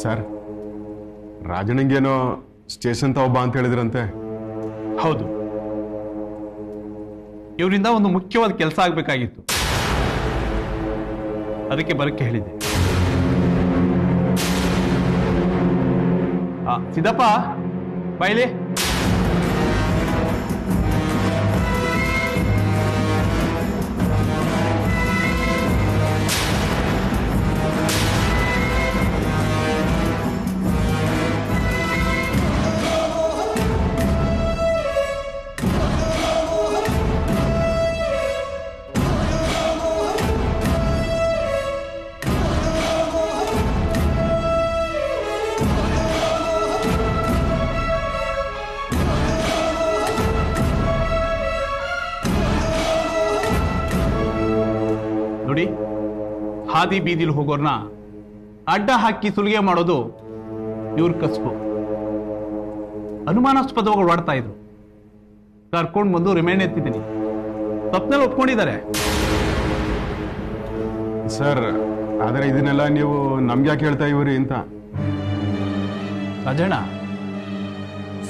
Sir, ರಾಜನಿಗೇನೋ station ಒಬ್ಬ ಅಂತ ಹೇಳಿದ್ರಂತೆ. ಹೌದು, ಇವರಿಂದ ಒಂದು ಮುಖ್ಯವಾದ ಕೆಲಸ ಆಗಬೇಕಾಗಿತ್ತು, ಅದಕ್ಕೆ ಬರಕ್ಕೆ ಹೇಳಿದ್ದೆ. ಸಿದ್ದಪ್ಪ ಬಾಯ್ಲಿ. ನೋಡಿ, ಹಾದಿ ಬೀದಿಲಿ ಹೋಗೋರ್ನ ಅಡ್ಡ ಹಾಕಿ ಸುಲಿಗೆ ಮಾಡೋದು ಇವ್ರ ಕಸ್ಬು. ಅನುಮಾನಾಸ್ಪದವಾಗಿ ಓಡಾಡ್ತಾ ಇದ್ರು, ಕರ್ಕೊಂಡು ಬಂದು ರಿಮೈಂಡ್ ಎತ್ತಿದ್ದೀನಿ. ತಪ್ಪನಲ್ಲಿ ಒಪ್ಕೊಂಡಿದ್ದಾರೆ. ಸರ್, ಆದರೆ ಇದನ್ನೆಲ್ಲ ನೀವು ನಮ್ಗೆ ಯಾಕೆ ಹೇಳ್ತಾ ಇವ್ರಿ ಅಂತ. ರಾಜಣ್ಣ,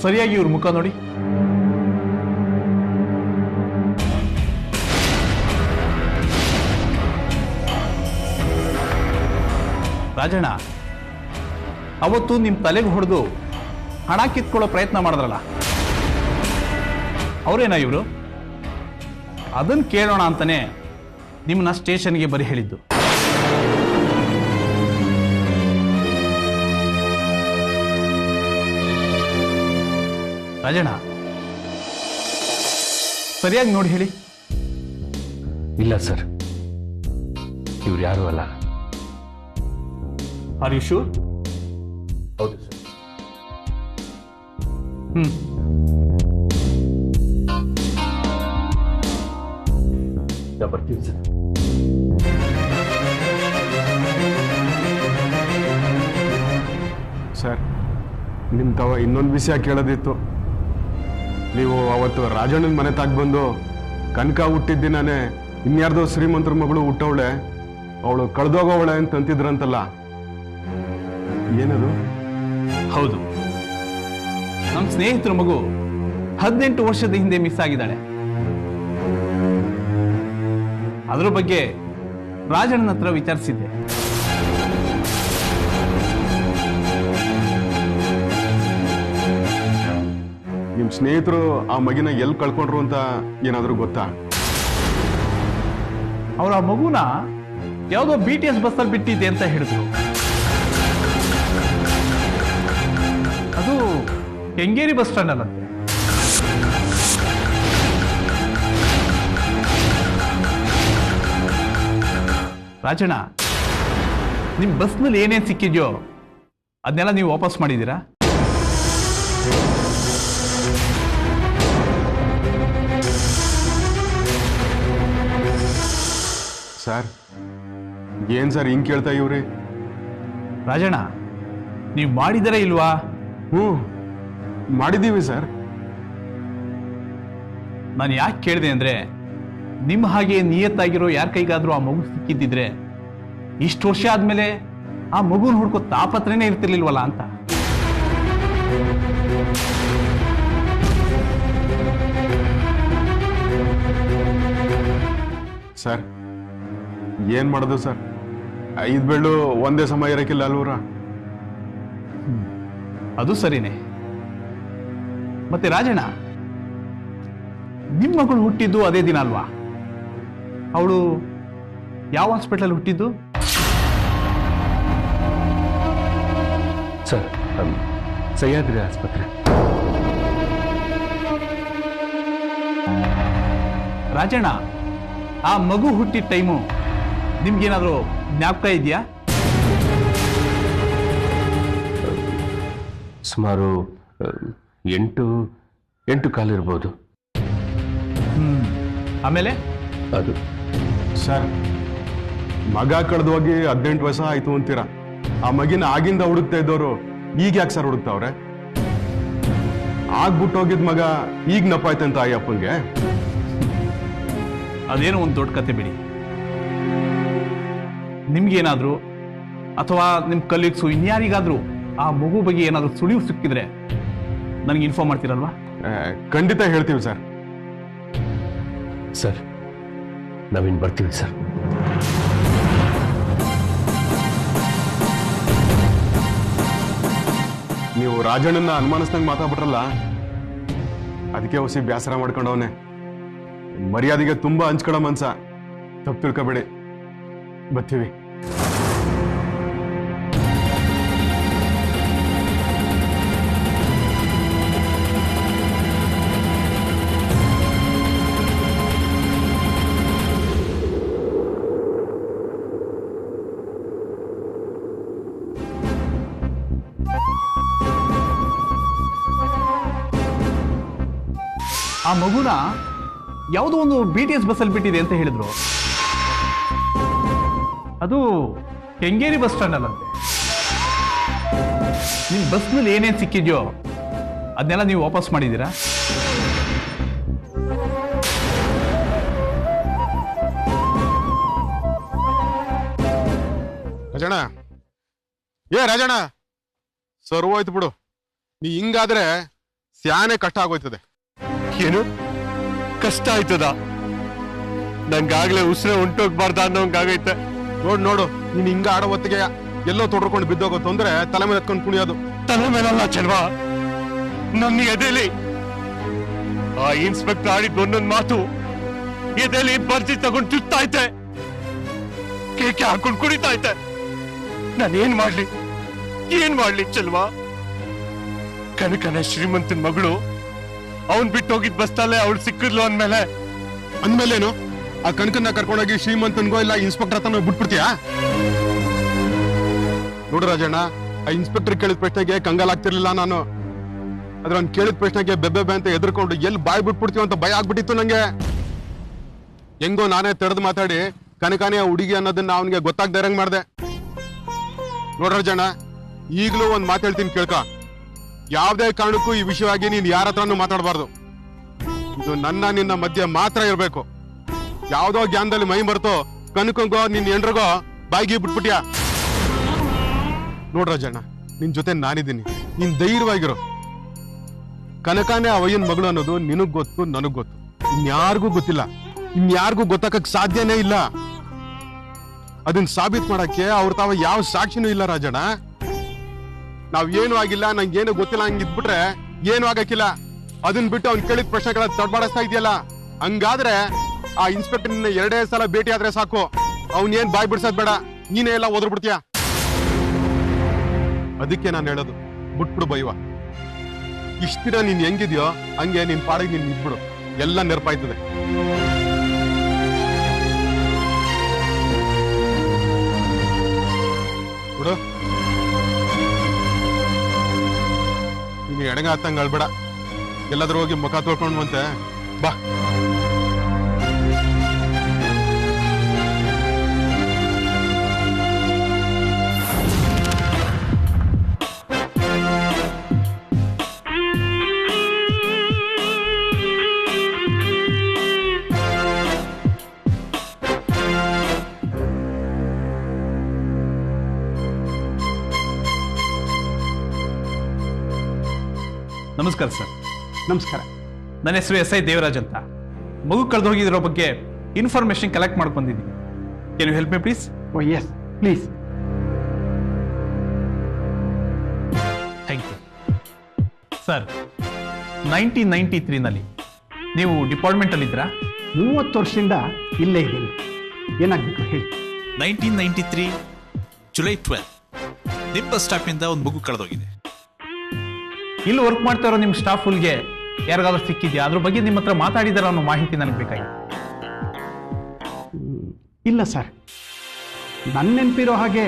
ಸರಿಯಾಗಿ ಇವ್ರ ಮುಖ ನೋಡಿ. ರಾಜಣ್ಣ, ಅವತ್ತು ನಿಮ್ಮ ತಲೆಗೆ ಹೊಡೆದು ಹಣ ಕಿತ್ಕೊಳ್ಳೋ ಪ್ರಯತ್ನ ಮಾಡಿದ್ರಲ್ಲ, ಅವರೇನಾ ಇವರು? ಅದನ್ನು ಕೇಳೋಣ ಅಂತಾನೆ ನಿಮ್ಮನ್ನ ಸ್ಟೇಷನ್ಗೆ ಬರಿ ಹೇಳಿದ್ದು. ರಾಜಣ್ಣ, ಸರಿಯಾಗಿ ನೋಡಿ ಹೇಳಿ. ಇಲ್ಲ ಸರ್, ಇವ್ರು ಯಾರು ಅಲ್ಲ. Are you sure? ಹೌದು ಸರ್. ಬರ್ತೀವಿ ಸರ್. ಸರ್, ನಿಮ್ಮ ತವ ಇನ್ನೊಂದು ವಿಷಯ ಕೇಳೋದಿತ್ತು. ನೀವು ಅವತ್ತು ರಾಜಣ್ಣನ ಮನೆ ತಾಗ ಬಂದು ಕನಕ ಹುಟ್ಟಿದ್ದಿನಾನೆ ಇನ್ಯಾರ್ದೋ ಶ್ರೀಮಂತರ ಮಗಳು ಹುಟ್ಟವಳೆ, ಅವಳು ಕಳೆದೋಗವಳೆ ಅಂತ ಅಂತಿದ್ರಂತಲ್ಲ, ಏನದು? ಹೌದು, ನಮ್ಮ ಸ್ನೇಹಿತರ ಮಗು 18 ವರ್ಷದ ಹಿಂದೆ ಮಿಸ್ ಆಗಿದ್ದಾಳೆ. ಅದರ ಬಗ್ಗೆ ರಾಜಣ್ಣನ ಹತ್ರ ವಿಚಾರಿಸಿದ್ದೆ. ನಿಮ್ಮ ಸ್ನೇಹಿತರು ಆ ಮಗಿನ ಎಲ್ಲಿ ಕಳ್ಕೊಂಡ್ರು ಅಂತ ಏನಾದರೂ ಗೊತ್ತಾ? ಅವ್ರ ಆ ಮಗುನ ಯಾವುದೋ BTS ಬಸ್ಸಲ್ಲಿ ಬಿಟ್ಟಿದೆ ಅಂತ ಹೇಳಿದ್ರು. ಅದು ಕೆಂಗೇರಿ ಬಸ್ ಸ್ಟ್ಯಾಂಡ್ ಅಲ್ಲಂತೆ. ರಾಜಣ್ಣ, ನಿಮ್ಮ ಬಸ್ನಲ್ಲಿ ಏನೇನು ಸಿಕ್ಕಿದ್ಯೋ ಅದನ್ನೆಲ್ಲ ನೀವು ವಾಪಸ್ ಮಾಡಿದ್ದೀರಾ? ಸರ್, ಏನ್ ಸರ್ ಹಿಂಗೆ ಕೇಳ್ತಾ ಇವ್ರಿ? ರಾಜಣ್ಣ, ನೀವು ಮಾಡಿದರೆ ಇಲ್ವಾ? ಮಾಡಿದ್ದೀವಿ ಸರ್. ನಾನು ಯಾಕೆ ಕೇಳಿದೆ ಅಂದ್ರೆ, ನಿಮ್ಮ ಹಾಗೆ ನಿಯತ್ತಾಗಿರೋ ಯಾರ ಕೈಗಾದ್ರೂ ಆ ಮಗು ಸಿಕ್ಕಿದ್ದಿದ್ರೆ ಇಷ್ಟು ವರ್ಷ ಆದ್ಮೇಲೆ ಆ ಮಗುನ ಹುಡ್ಕೋ ತಾಪತ್ರನೇ ಇರ್ತಿರ್ಲಿಲ್ವಲ್ಲ ಅಂತ. ಸರ್, ಏನ್ ಮಾಡೋದು ಸರ್? 5 ಬೆಳ್ಳು ಒಂದೇ ಸಮ ಇರಕ್ಕಿಲ್ಲ ಅಲ್ವರ? ಅದು ಸರಿನೇ. ಮತ್ತೆ ರಾಜಣ್ಣ, ನಿಮ್ಮ ಮಗಳು ಹುಟ್ಟಿದ್ದು ಅದೇ ದಿನ ಅಲ್ವಾ? ಅವಳು ಯಾವ ಹಾಸ್ಪಿಟಲ್ ಹುಟ್ಟಿದ್ದು? ಸರ್, ಸಹ್ಯಾದ್ರಿ ಆಸ್ಪತ್ರೆ. ರಾಜಣ್ಣ, ಆ ಮಗು ಹುಟ್ಟಿದ ಟೈಮು ನಿಮ್ಗೇನಾದ್ರೂ ಜ್ಞಾಪಕ ಇದೆಯಾ? ಸುಮಾರು 8 ಕಾಲಿರ್ಬೋದು. ಆಮೇಲೆ ಅದು ಸರ್, ಮಗ ಕಳೆದೋಗಿ 18 ವರ್ಷ ಆಯ್ತು ಅಂತೀರಾ. ಆ ಮಗಿನ ಆಗಿಂದ ಹುಡುಕ್ತಾ ಇದ್ದವರು ಈಗ ಯಾಕೆ ಸರ್ ಹುಡುಕ್ತಾವ್ರೆ? ಆಗ್ಬಿಟ್ಟೋಗಿದ್ ಮಗ ಈಗ ನಪ್ಪಾಯ್ತಂತ ಅಯ್ಯಪ್ಪನ್ಗೆ. ಅದೇನೋ ಒಂದು ದೊಡ್ಡ ಕತೆ ಬಿಡಿ. ನಿಮ್ಗೇನಾದ್ರೂ ಅಥವಾ ನಿಮ್ಮ ಕಲೀಗ್ಸು ಇನ್ಯಾರಿಗಾದ್ರೂ ಆ ಮಗು ಬಗ್ಗೆ ಏನಾದರೂ ಸುಳಿವು ಸಿಕ್ಕಿದ್ರೆ ನನಗೆ ಇನ್ಫಾರ್ಮ್ ಮಾಡ್ತೀರಲ್ವಾ? ಖಂಡಿತ ಹೇಳ್ತೀವಿ ಸರ್. ಸರ್, ನಾವಿನ್ ಬರ್ತೀವಿ ಸರ್. ನೀವು ರಾಜಣ್ಣನ ಅನುಮಾನಿಸ್ದಂಗೆ ಮಾತಾಡ್ಬಿಟ್ರಲ್ಲ, ಅದಕ್ಕೆ ಹೊಸಿ ಬೇಸರ ಮಾಡ್ಕೊಂಡವನೆ. ಮರ್ಯಾದೆಗೆ ತುಂಬಾ ಹಂಚ್ಕೊಳ್ಳೋ ಮನ್ಸ, ತಪ್ಪು ತಿಳ್ಕೊಬೇಡಿ. ಬರ್ತೀವಿ. ಆ ಮಗುನ ಯಾವುದೋ ಒಂದು BTS ಬಸ್ಸಲ್ಲಿ ಬಿಟ್ಟಿದೆ ಅಂತ ಹೇಳಿದ್ರು. ಅದು ಕೆಂಗೇರಿ ಬಸ್ ಸ್ಟ್ಯಾಂಡ್ ಅಲ್ಲಂತೆ. ನಿಮ್ ಬಸ್ನಲ್ಲಿ ಏನೇನು ಸಿಕ್ಕಿದ್ಯೋ ಅದನ್ನೆಲ್ಲ ನೀವು ವಾಪಸ್ ಮಾಡಿದ್ದೀರಾ? ರಾಜಣ್ಣ, ರಾಜಣ್ಣ, ಸರ್ವೋಯ್ತು ಬಿಡು. ನೀ ಹಿಂಗಾದ್ರೆ ಸ್ಯಾನೆ ಕಷ್ಟ ಆಗೋಯ್ತದೆ. ಏನು ಕಷ್ಟ ಆಯ್ತದ? ನಂಗಾಗ್ಲೇ ಉಸಿರೇ ಹೊಂಟೋಗ್ಬಾರ್ದ ಅನ್ನೋಂಗಾಗೈತೆ. ನೋಡು, ನೀನ್ ಹಿಂಗ ಆಡೋ ಹೊತ್ತಿಗೆ ಎಲ್ಲೋ ತೊಡ್ಕೊಂಡು ಬಿದ್ದೋಗೋ ತೊಂದ್ರೆ ತಲೆ ಮೇಲೆ ಎತ್ಕೊಂಡು ಕುಣಿಯೋದು. ತಲೆ ಮೇಲಲ್ಲ ಚೆಲ್ವಾ, ನನ್ನ ಎದೆಲಿ ಆ ಇನ್ಸ್ಪೆಕ್ಟರ್ ಆಡಿದ್ ಒಂದೊಂದ್ ಮಾತು ಎದೆಲಿ ಬರ್ಜಿ ತಗೊಂಡು ಚುತ್ತೈತೆ, ಕೇಕೆ ಹಾಕೊಂಡು ಕುಣಿತೈತೆ. ನಾನೇನ್ ಮಾಡ್ಲಿ ಚೆಲ್ವಾ? ಕನಕನ ಶ್ರೀಮಂತನ ಮಗಳು ಅವನ್ ಬಿಟ್ಟು ಹೋಗಿದ್ ಬಸ್ತಲ್ಲೇ ಅವಳು ಸಿಕ್ಕಿದ್ಲು ಅಂದ್ಮೇಲೇನು? ಆ ಕನಕನ್ನ ಕರ್ಕೊಂಡೋಗಿ ಶ್ರೀಮಂತನ್ಗೋ ಇಲ್ಲ ಇನ್ಸ್ಪೆಕ್ಟರ್ ಹತ್ರ ಬಿಟ್ಬಿಡ್ತೀಯಾ? ನೋಡು ರಾಜಣ್ಣ, ಆ ಇನ್ಸ್ಪೆಕ್ಟರ್ ಕೇಳಿದ ಪ್ರಶ್ನೆಗೆ ಕಂಗಾಲಾಗ್ತಿರ್ಲಿಲ್ಲ ನಾನು. ಆದ್ರೆ ಅವ್ನು ಕೇಳಿದ ಪ್ರಶ್ನೆಗೆ ಬೆಬ್ಬೆ ಅಂತ ಎದ್ರಕೊಂಡು ಎಲ್ಲಿ ಬಾಯ್ ಬಿಟ್ಬಿಡ್ತೀವಿ ಅಂತ ಭಯ ಆಗ್ಬಿಟ್ಟಿತ್ತು ನಂಗೆ. ಹೆಂಗೋ ನಾನೇ ತೆರೆದು ಮಾತಾಡಿ ಕನಕಾನೇ ಹುಡುಗಿ ಅನ್ನೋದನ್ನ ಅವನಿಗೆ ಗೊತ್ತಾಗ್ದೇ ಇರಂಗ್ ಮಾಡ್ದೆ. ನೋಡ್ರ ರಾಜಣ್ಣ, ಈಗಲೂ ಒಂದ್ ಮಾತು ಹೇಳ್ತೀನಿ ಕೇಳ್ಕ. ಯಾವ್ದೇ ಕಾರಣಕ್ಕೂ ಈ ವಿಷಯವಾಗಿ ನೀನ್ ಯಾರ ಹತ್ರನೂ ಮಾತಾಡಬಾರ್ದು. ಇದು ನಿನ್ನ ಮಧ್ಯೆ ಮಾತ್ರ ಇರ್ಬೇಕು. ಯಾವ್ದೋ ಜ್ಞಾನದಲ್ಲಿ ಮೈ ಮರೆತು ಕನಕಂಗೋ ನಿನ್ ಎಂಡ್ರಿಗೋ ಬಾಯಿಗೆ ಬಿಟ್ಬಿಟ್ಯಾ? ನೋಡ್ರಜಣ್ಣ, ನಿನ್ ಜೊತೆ ನಾನಿದ್ದೀನಿ, ನೀನ್ ಧೈರ್ಯವಾಗಿರೋ. ಕನಕಾನೇ ಅವಯ್ಯನ್ ಮಗಳು ಅನ್ನೋದು ನಿನಗ್ ಗೊತ್ತು, ನನಗ್ ಗೊತ್ತು, ಇನ್ಯಾರಿಗೂ ಗೊತ್ತಿಲ್ಲ, ಇನ್ಯಾರಿಗೂ ಗೊತ್ತಾಗಕ್ ಸಾಧ್ಯನೇ ಇಲ್ಲ. ಅದನ್ನ ಸಾಬೀತ್ ಮಾಡಕ್ಕೆ ಅವ್ರ ತಾವ ಯಾವ ಸಾಕ್ಷಿನೂ ಇಲ್ಲ ರಾಜಣ್ಣ. ನಾವ್ ಏನು ಆಗಿಲ್ಲ, ನಂಗೇನು ಗೊತ್ತಿಲ್ಲ ಹಂಗ ಇದ್ಬಿಟ್ರೆ ಏನು ಆಗಕ್ಕಿಲ್ಲ. ಅದನ್ನ ಬಿಟ್ಟು ಅವ್ನ್ ಕೇಳಿದ ಪ್ರಶ್ನೆಗಳ ತಡ್ಬಾಡಿಸ್ತಾ ಇದೆಯಲ್ಲ, ಹಂಗಾದ್ರೆ ಆ ಇನ್ಸ್ಪೆಕ್ಟರ್ ನಿನ್ನ 2 ಸಲ ಭೇಟಿ ಆದ್ರೆ ಸಾಕು, ಅವ್ನ್ ಏನ್ ಬಾಯ್ ಬಿಡ್ಸೋದ್ ಬೇಡ, ನೀನೇ ಎಲ್ಲ ಓದ್ರ ಬಿಡ್ತೀಯ. ಅದಕ್ಕೆ ನಾನು ಹೇಳೋದು, ಬಿಟ್ಬಿಡು ಬೈವ. ಇಷ್ಟ ದಿನ ನೀನ್ ಹೆಂಗಿದ್ಯೋ ಹಂಗೆ ನಿನ್ ಪಾಡಿಗೆ ನೀನ್ ಇದ್ಬಿಡು, ಎಲ್ಲ ನೆನಪಾಯ್ತದೆ. ಬಿಡು, ನೀನು ಎಡಗ ಹತ್ತಂಗ ಅಳ್ಬೇಡ. ಎಲ್ಲಾದ್ರೂ ಹೋಗಿ ಮುಖ ತೊಳ್ಕೊಂಡು ಬಂತೆ ಬಾ. ನಮಸ್ಕಾರ ಸರ್. ನಮಸ್ಕಾರ. ನನ್ನ ಹೆಸರು SI ದೇವರಾಜ್ ಅಂತ. ಮಗು ಕಳೆದು ಹೋಗಿರೋ ಬಗ್ಗೆ ಇನ್ಫಾರ್ಮೇಶನ್ ಕಲೆಕ್ಟ್ ಮಾಡ್ಕೊಂಡು ಬಂದಿದ್ದೀನಿ. Can you help me please? Oh yes please. Thank you sir. 1993ನಲ್ಲಿ ನೀವು ಡಿಪಾರ್ಟ್ಮೆಂಟಲ್ಲಿದ್ದೀರಾ? 30 ವರ್ಷದಿಂದ ಇಲ್ಲೇ ಇದ್ದೀನಿ. ಏನಾಗಬೇಕು ಹೇಳಿ. 1993 ಜುಲೈ 12 ನಿಮ್ಮ ಬಸ್ ಸ್ಟಾಪಿಂದ ಒಂದು ಮಗು ಕಳೆದೋಗಿದೆ. ಇಲ್ಲಿ ವರ್ಕ್ ಮಾಡ್ತಾ ಇರೋ ನಿಮ್ಮ ಸ್ಟಾಫ್ ಫುಲ್ಗೆ ಯಾರಿಗಾದ್ರೂ ಸಿಕ್ಕಿದ್ಯಾ? ಅದ್ರ ಬಗ್ಗೆ ನಿಮ್ಮ ಹತ್ರ ಮಾತಾಡಿದಾರ ಅನ್ನೋ ಮಾಹಿತಿ ನನಗೆ ಬೇಕಾಗಿತ್ತು. ಇಲ್ಲ ಸರ್, ನನ್ನ ನೆನಪಿರೋ ಹಾಗೆ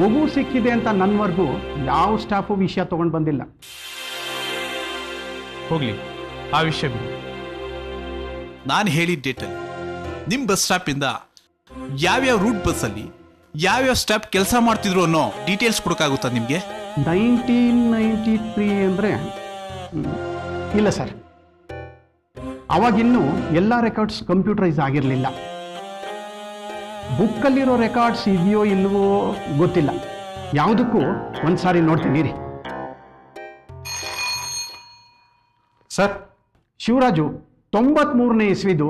ಮಗು ಸಿಕ್ಕಿದೆ ಅಂತ ನನ್ನವರೆಗೂ ಯಾವ ಸ್ಟಾಫು ವಿಷಯ ತಗೊಂಡು ಬಂದಿಲ್ಲ. ಹೋಗ್ಲಿ, ಆ ವಿಷಯ ಬಿಡಿ. ನಾನು ಹೇಳಿದ ಡೇಟಲ್ಲಿ ನಿಮ್ಮ ಬಸ್ ಸ್ಟಾಪಿಂದ ಯಾವ್ಯಾವ ರೂಟ್ ಬಸ್ಸಲ್ಲಿ ಯಾವ್ಯಾವ ಸ್ಟಾಪ್ ಕೆಲಸ ಮಾಡ್ತಿದ್ರು ಅನ್ನೋ ಡೀಟೇಲ್ಸ್ ಕೊಡೋಕ್ಕಾಗುತ್ತಾ ನಿಮಗೆ? 1993 ಅಂದರೆ ಇಲ್ಲ ಸರ್, ಅವಾಗಿನ್ನೂ ಎಲ್ಲ ರೆಕಾರ್ಡ್ಸ್ ಕಂಪ್ಯೂಟರೈಸ್ ಆಗಿರಲಿಲ್ಲ. ಬುಕ್ಕಲ್ಲಿರೋ ರೆಕಾರ್ಡ್ಸ್ ಇದೆಯೋ ಇಲ್ವೋ ಗೊತ್ತಿಲ್ಲ. ಯಾವುದಕ್ಕೂ ಒಂದ್ಸಾರಿ ನೋಡ್ತೀನಿ ರೀ. ಸರ್, ಶಿವರಾಜು 93ನೇ ಇಸ್ವಿದು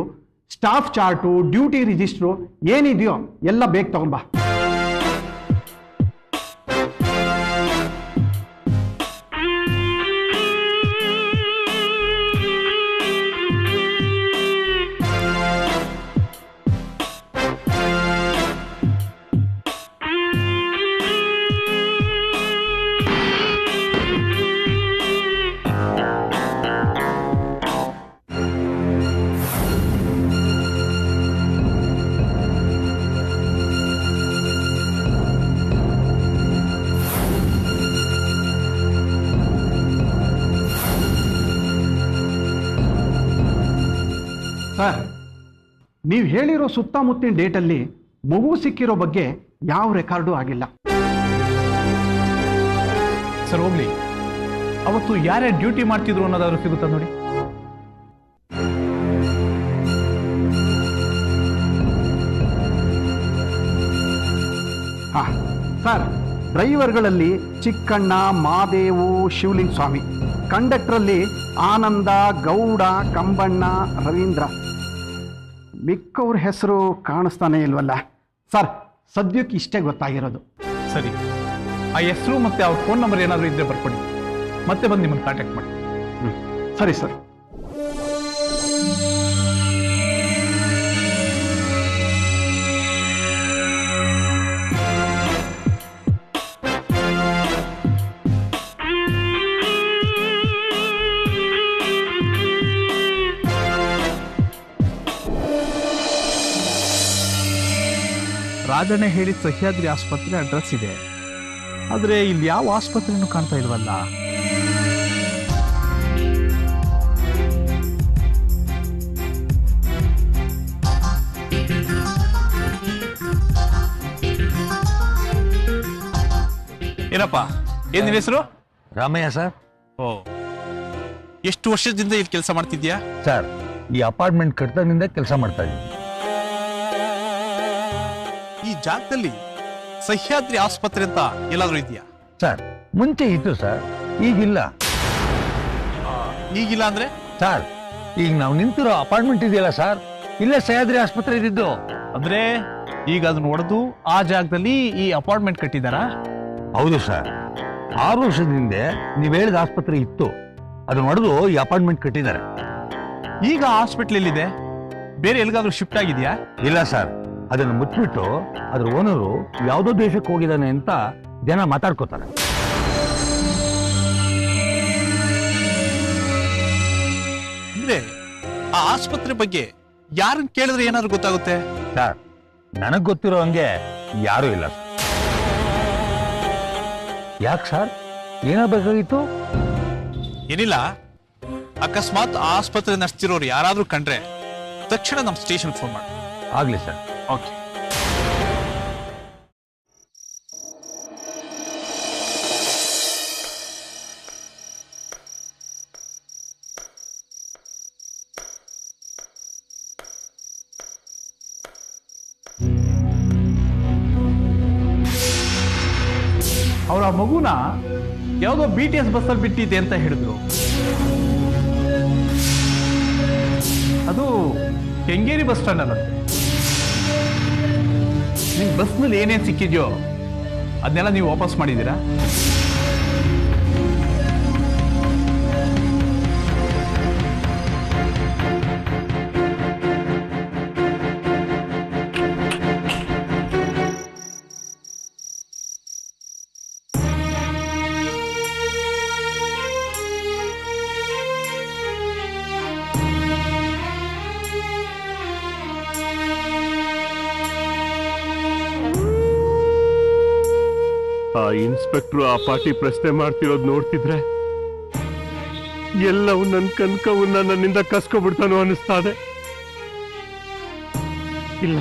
ಸ್ಟಾಫ್ ಚಾರ್ಟು, ಡ್ಯೂಟಿ ರಿಜಿಸ್ಟ್ರು ಏನಿದೆಯೋ ಎಲ್ಲ ಬೇಗ ತಗೊಂಬ. ಸರ್, ನೀವು ಹೇಳಿರೋ ಸುತ್ತಮುತ್ತಿನ ಡೇಟಲ್ಲಿ ಮಗು ಸಿಕ್ಕಿರೋ ಬಗ್ಗೆ ಯಾವ ರೆಕಾರ್ಡು ಆಗಿಲ್ಲ. ಸರ್ ಹೋಗ್ಲಿ, ಅವತ್ತು ಯಾರ್ಯಾರು ಡ್ಯೂಟಿ ಮಾಡ್ತಿದ್ರು ಅನ್ನೋದಾದ್ರೂ ಸಿಗುತ್ತಾ ನೋಡಿ. ಹಾ ಸರ್, ಡ್ರೈವರ್ಗಳಲ್ಲಿ ಚಿಕ್ಕಣ್ಣ, ಮಾದೇವು, ಶಿವಲಿಂಗ ಸ್ವಾಮಿ. ಕಂಡಕ್ಟರಲ್ಲಿ ಆನಂದ, ಗೌಡ, ಕಂಬಣ್ಣ, ರವೀಂದ್ರ. ಮಿಕ್ಕವ್ರ ಹೆಸರು ಕಾಣಿಸ್ತಾನೆ ಇಲ್ವಲ್ಲ ಸರ್. ಸದ್ಯಕ್ಕೆ ಇಷ್ಟೇ ಗೊತ್ತಾಗಿರೋದು. ಸರಿ, ಆ ಹೆಸರು ಮತ್ತೆ ಅವ್ರ ಫೋನ್ ನಂಬರ್ ಏನಾದರೂ ಇದ್ರೆ ಬರ್ಕೊಡಿ, ಮತ್ತೆ ಬಂದು ನಿಮ್ಮನ್ನು ಕಾಂಟ್ಯಾಕ್ಟ್ ಮಾಡಿ. ಸರಿ ಸರ್. ರಾಜಣ್ಣ ಹೇಳಿದ ಸಹ್ಯಾದ್ರಿ ಆಸ್ಪತ್ರೆ ಅಡ್ರೆಸ್ ಇದೆ, ಆದ್ರೆ ಇಲ್ಲಿ ಯಾವ ಆಸ್ಪತ್ರೆನೂ ಕಾಣ್ತಾ ಇಲ್ವಲ್ಲ. ಏನಪ್ಪ, ಏನ್ ನಿನ್ನ ಹೆಸರು? ರಾಮಯ್ಯ ಸರ್. ಓ, ಎಷ್ಟು ವರ್ಷದಿಂದ ಇಲ್ಲಿ ಕೆಲಸ ಮಾಡ್ತಿದ್ಯಾ? ಸರ್, ಈ ಅಪಾರ್ಟ್ಮೆಂಟ್ ಕಟ್ಟದಾಗಿಂದ ಕೆಲಸ ಮಾಡ್ತಾ ಇದ್ದೀನಿ. ಈ ಜಾಗದಲ್ಲಿ ಸಹ್ಯಾದ್ರಿ ಆಸ್ಪತ್ರೆ ಅಂತ ಎಲ್ಲಾದ್ರೂ ಇದೆಯಾ? ಸರ್, ಮುಂಚೆ ಇತ್ತು ಸರ್, ಈಗಿಲ್ಲ. ಈಗಿಲ್ಲ ಅಂದ್ರೆ? ಸರ್, ಈಗ ನಾವು ನಿಂತಿರೋ ಅಪಾರ್ಟ್ಮೆಂಟ್ ಇದೆಯಲ್ಲ ಸರ್, ಇಲ್ಲೇ ಸಹ್ಯಾದ್ರಿ ಆಸ್ಪತ್ರೆ ಇದ್ದಿದ್ದು. ಅಂದ್ರೆ ಈಗ ಅದನ್ನ ಹೊಡೆದು ಆ ಜಾಗದಲ್ಲಿ ಈ ಅಪಾರ್ಟ್ಮೆಂಟ್ ಕಟ್ಟಿದಾರಾ? ಹೌದು ಸರ್, 6 ವರ್ಷದ ಹಿಂದೆ ನೀವು ಹೇಳಿದ ಆಸ್ಪತ್ರೆ ಇತ್ತು, ಅದನ್ನ ಹೊಡೆದು ಈ ಅಪಾರ್ಟ್ಮೆಂಟ್ ಕಟ್ಟಿದ್ದಾರೆ. ಈಗ ಹಾಸ್ಪಿಟ್ಲ್ ಎಲ್ಲಿದೆ? ಬೇರೆ ಎಲ್ಲಿಗಾದ್ರೂ ಶಿಫ್ಟ್ ಆಗಿದೆಯಾ? ಇಲ್ಲ ಸರ್, ಅದನ್ನು ಮುಚ್ಚಿಬಿಟ್ಟು ಅದ್ರ ಓನರು ಯಾವುದೋ ದೇಶಕ್ಕೆ ಹೋಗಿದ್ದಾನೆ ಅಂತ ಜನ ಮಾತಾಡ್ಕೋತಾರೆ. ಅಂದ್ರೆ ಆ ಆಸ್ಪತ್ರೆ ಬಗ್ಗೆ ಯಾರನ್ನ ಕೇಳಿದ್ರೆ ಏನಾದ್ರು ಗೊತ್ತಾಗುತ್ತೆ? ಸರ್, ನನಗ್ ಗೊತ್ತಿರೋ ಹಂಗೆ ಯಾರೂ ಇಲ್ಲ. ಯಾಕೆ ಸರ್, ಏನಾಗಬೇಕಾಗಿತ್ತು? ಏನಿಲ್ಲ, ಅಕಸ್ಮಾತ್ ಆ ಆಸ್ಪತ್ರೆ ನಡೆಸ್ತಿರೋರು ಯಾರಾದ್ರೂ ಕಂಡ್ರೆ ತಕ್ಷಣ ನಮ್ಮ ಸ್ಟೇಷನ್ ಫೋನ್ ಮಾಡಿ. ಆಗ್ಲಿ ಸರ್. ಓಕೆ. ಅವ್ರ ಆ ಮಗುನ ಯಾವುದೋ BTS ಬಸ್ಸಲ್ಲಿ ಬಿಟ್ಟಿದೆ ಅಂತ ಹೇಳಿದ್ರು. ಅದು ಕೆಂಗೇರಿ ಬಸ್ ಸ್ಟ್ಯಾಂಡ್ ಅಲ್ಲಂತೆ. ನಿಮ್ ಬಸ್ನಲ್ಲಿ ಏನೇನು ಸಿಕ್ಕಿದ್ಯೋ ಅದನ್ನೆಲ್ಲ ನೀವು ವಾಪಸ್ ಮಾಡಿದ್ದೀರಾ? ಆ ಇನ್ಸ್ಪೆಕ್ಟ್ರು ಆ ಪಾರ್ಟಿ ಪ್ರಶ್ನೆ ಮಾಡ್ತಿರೋದು ನೋಡ್ತಿದ್ರೆ ಎಲ್ಲವೂ ನನ್ನ ಕನಕವನ್ನ ನನ್ನಿಂದ ಕಸ್ಕೊಬಿಡ್ತಾನೋ ಅನಿಸ್ತಾದೆ. ಇಲ್ಲ,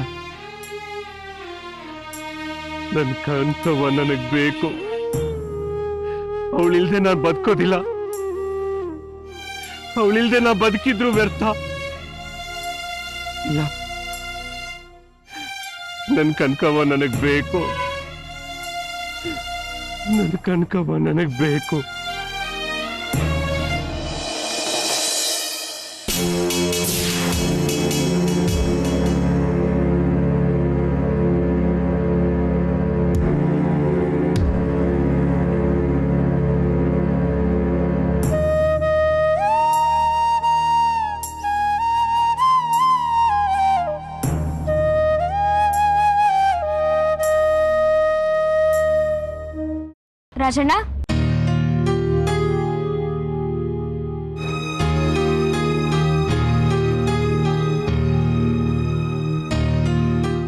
ನನ್ನ ಕನಕವ ನನಗ್ ಬೇಕು. ಅವಳಿಲ್ದೆ ನಾನು ಬದುಕೋದಿಲ್ಲ. ಅವಳಿಲ್ದೆ ನಾ ಬದುಕಿದ್ರು ವ್ಯರ್ಥ. ಇಲ್ಲ, ನನ್ನ ಕನಕವ ನನಗ್ ಬೇಕು. ನನ್ನ ಕನಕವ್ವ ನನಗ್ ಬೇಕು. ರಾಜಣ್ಣ,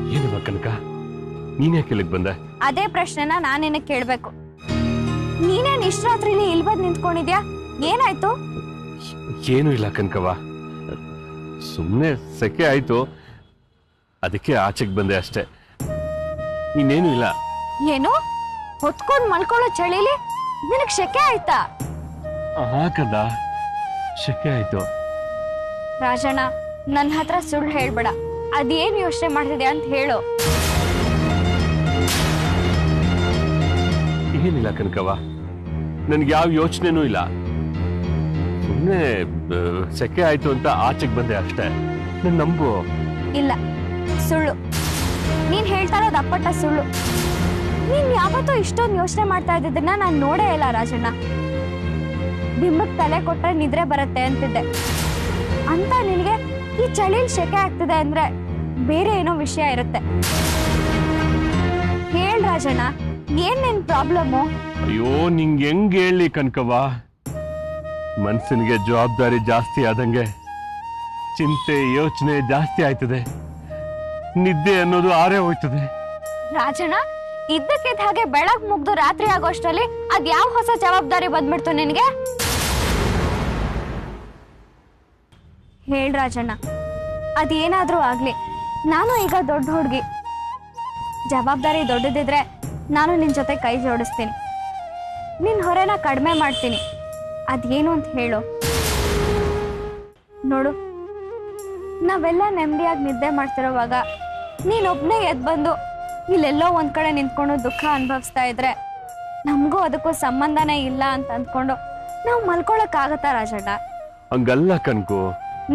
ಏನವ ಕನಕ, ನೀನ್ ಯಾಕೆ ಇಲ್ಲಿಗೆ ಬಂದೆ? ಅದೇ ಪ್ರಶ್ನೆನ ನಾನೇನ ಕೇಳ್ಬೇಕು. ನೀನೇನ್ ಇಷ್ಟ ರಾತ್ರಿಲಿ ಇಲ್ಲಿ ಬಂದು ನಿಂತ್ಕೊಂಡಿದ್ಯಾ? ಏನಾಯ್ತು? ಏನು ಇಲ್ಲ ಕನಕವ್ವ, ಸುಮ್ಮನೆ ಸೆಕೆ ಆಯ್ತು, ಅದಕ್ಕೆ ಆಚೆಗೆ ಬಂದೆ ಅಷ್ಟೇ. ಇನ್ನೇನು ಇಲ್ಲ. ಏನು ಹೊತ್ಕೊಂಡ್ ಮಲ್ಕೊಳ್ಳೋ ಚಳಿಲಿ ನಿನಗ್ ಶೆಕೆ ಆಯ್ತಾ? ಕದ ಶೆಕೆ ಆಯ್ತು. ರಾಜಣ್ಣ, ನನ್ನ ಹತ್ರ ಸುಳ್ಳು ಹೇಳ್ಬೇಡ. ಅದೇನ್ ಯೋಚನೆ ಮಾಡ್ತಿದ್ಯಾ ಅಂತ ಹೇಳು. ಏನಿಲ್ಲ ಕನಕವ್ವ, ನನ್ಗೆ ಯಾವ ಯೋಚನೆನೂ ಇಲ್ಲ. ಸುಮ್ಮನೆ ಸೆಕೆ ಆಯ್ತು ಅಂತ ಆಚೆಗೆ ಬಂದೆ ಅಷ್ಟೇ. ನನ್ ನಂಬು. ಇಲ್ಲ, ಸುಳ್ಳು. ನೀನ್ ಹೇಳ್ತಾ ಇರೋದು ಅಪ್ಪಟ್ಟ ಸುಳ್ಳು. ನೀನ್ ಯಾವತ್ತೂ ಇಷ್ಟೊಂದು ಯೋಚನೆ ಮಾಡ್ತಾ ಇದ್ದಿದ್ದನ್ನ ನಾನು ನೋಡೇ ಇಲ್ಲ ರಾಜಣ್ಣ. ಬಿಂಬಕ್ ತಲೆ ಕೊಟ್ರೆ ನಿದ್ರೆ ಬರುತ್ತೆ ಅಂತಿದ್ದೆ ಅಂತ ನಿನಗೆ ಈ ಚಳಿಲ್ ಶೆಕೆ ಆಗ್ತಿದೆ ಅಂದ್ರೆ ಬೇರೆ ಏನೋ ವಿಷಯ ಇರುತ್ತೆ. ಹೇಳ್ ರಾಜಣ್ಣ, ಏನ್ ನಿನ್ ಪ್ರಾಬ್ಲಮ್ಮು? ಅಯ್ಯೋ, ನಿಂಗೆ ಹೆಂಗ್ ಹೇಳಿ ಕನಕವ್ವ, ಮನ್ಸನಿಗೆ ಜವಾಬ್ದಾರಿ ಜಾಸ್ತಿ ಆದಂಗೆ ಚಿಂತೆ ಯೋಚನೆ ಜಾಸ್ತಿ ಆಯ್ತದೆ. ನಿದ್ದೆ ಅನ್ನೋದು ಆರೇ ಹೋಯ್ತದೆ. ರಾಜಣ್ಣ, ಇದ್ದಕ್ಕಿದ್ದ ಹಾಗೆ ಬೆಳಗ್ ಮುಗ್ದು ರಾತ್ರಿ ಆಗೋಷ್ಟರಲ್ಲಿ ಅದ್ ಯಾವ ಹೊಸ ಜವಾಬ್ದಾರಿ ಬಂದ್ಬಿಡ್ತು ನಿನಗೆ? ಹೇಳ್ ರಾಜಣ್ಣ, ಅದೇನಾದ್ರೂ ಆಗ್ಲಿ, ನಾನು ಈಗ ದೊಡ್ಡ ಹುಡುಗಿ. ಜವಾಬ್ದಾರಿ ದೊಡ್ಡದಿದ್ರೆ ನಾನು ನಿನ್ ಜೊತೆ ಕೈ ಜೋಡಿಸ್ತೀನಿ, ನಿನ್ ಹೊರೆನ ಕಡಿಮೆ ಮಾಡ್ತೀನಿ. ಅದೇನು ಅಂತ ಹೇಳು. ನೋಡು, ನಾವೆಲ್ಲ ನೆಮ್ಮದಿಯಾಗಿ ನಿದ್ದೆ ಮಾಡ್ತಿರೋವಾಗ ನೀನೊಬ್ನೇ ಎದ್ದು ಬಂದು ಇಲ್ಲೆಲ್ಲೋ ಒಂದ್ ಕಡೆ ನಿಂತ್ಕೊಂಡು ದುಃಖ ಅನುಭವಿಸ್ತಾ ಇದ್ರೆ ನಮಗೂ ಅದಕ್ಕೂ ಸಂಬಂಧನೇ ಇಲ್ಲ ಅಂತ ಅಂದ್ಕೊಂಡು ನಾವು ಮಲ್ಕೊಳಕ್ ಆಗತ್ತಾ ರಾಜಣ್ಣ? ಹಂಗಲ್ಲ ಕನ್ಕು.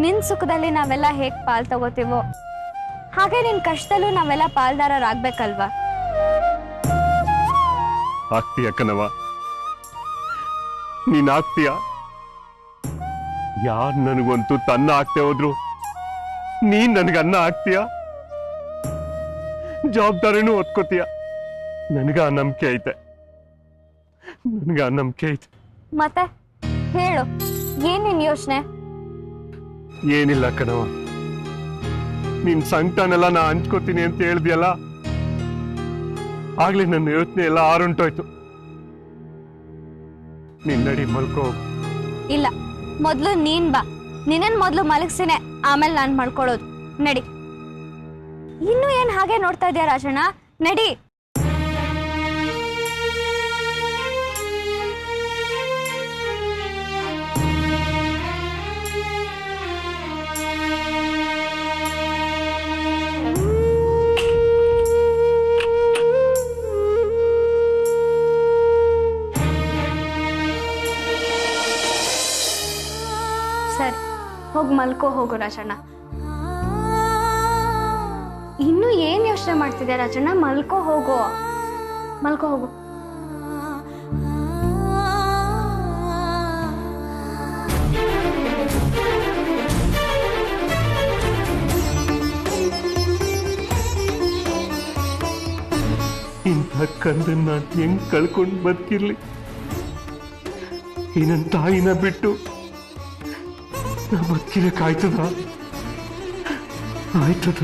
ನಿನ್ ಸುಖದಲ್ಲಿ ನಾವೆಲ್ಲ ಹೇಗ್ ಪಾಲ್ ತಗೋತೀವೋ ಹಾಗೆ ನಿನ್ ಕಷ್ಟದಲ್ಲೂ ನಾವೆಲ್ಲ ಪಾಲ್ದಾರರಾಗ್ಬೇಕಲ್ವಾ? ಆಗ್ತೀಯ ಕಣವ, ನೀನ್ ಆಗ್ತೀಯ. ಯಾರ್ ನನಗಂತೂ ತನ್ನ ಆಗ್ತೇ ಹೋದ್ರು ನೀನ್ ನನಗನ್ನ ಆಗ್ತೀಯ, ಜವಾಬ್ದಾರಿನೂ ಒತ್ಕೋತೀಯ. ನನಗ ಆ ನಂಬಿಕೆ ಐತೆ, ನನಗ ಆ ನಂಬಿಕೆ ಐತೆ. ಮತ್ತೆ ಹೇಳು, ಏನ್ ನಿನ್ ಯೋಚನೆ? ಏನಿಲ್ಲ ಕಣವ, ನಿನ್ ಸಂಕಟನೆಲ್ಲ ನಾ ಹಂಚ್ಕೋತೀನಿ ಅಂತ ಹೇಳ್ದಿಯಲ್ಲ, ಆಗ್ಲೇ ನನ್ನ ಯೋಚನೆ ಎಲ್ಲ ಆರುಂಟೋಯ್ತು. ನಿನ್ ನಡಿ ಮಲ್ಕೋ. ಇಲ್ಲ, ಮೊದ್ಲು ನೀನ್ ಬಾ. ನಿನ್ನನ್ ಮೊದ್ಲು ಮಲಗಿಸಿನೇ ಆಮೇಲೆ ನಾನ್ ಮಲ್ಕೊಳ್ಳೋದು. ನಡಿ. ಇನ್ನು ಏನ್ ಹಾಗೆ ನೋಡ್ತಾ ಇದೀಯ ರಾಜಣ್ಣ? ನಡಿ. ಸರಿ, ಹೋಗ್ ಮಲ್ಕೋ ಹೋಗು ರಾಜಣ್ಣ. ಇನ್ನು ಏನ್ ಯೋಚನೆ ಮಾಡ್ತಿದ್ಯಾ ರಾಜಣ್ಣ? ಮಲ್ಕೋ ಹೋಗು, ಮಲ್ಕೋ ಹೋಗು. ಇಂಥ ಕಂದನ್ನ ಹೆಂಗ್ ಕಳ್ಕೊಂಡು ಬದುಕಿರ್ಲಿ? ಈ ನನ್ನ ತಾಯಿನ ಬಿಟ್ಟು ನಾ ಬದುಕಿರಕ್ಕಾಯ್ತದ? ಆಯ್ತದ?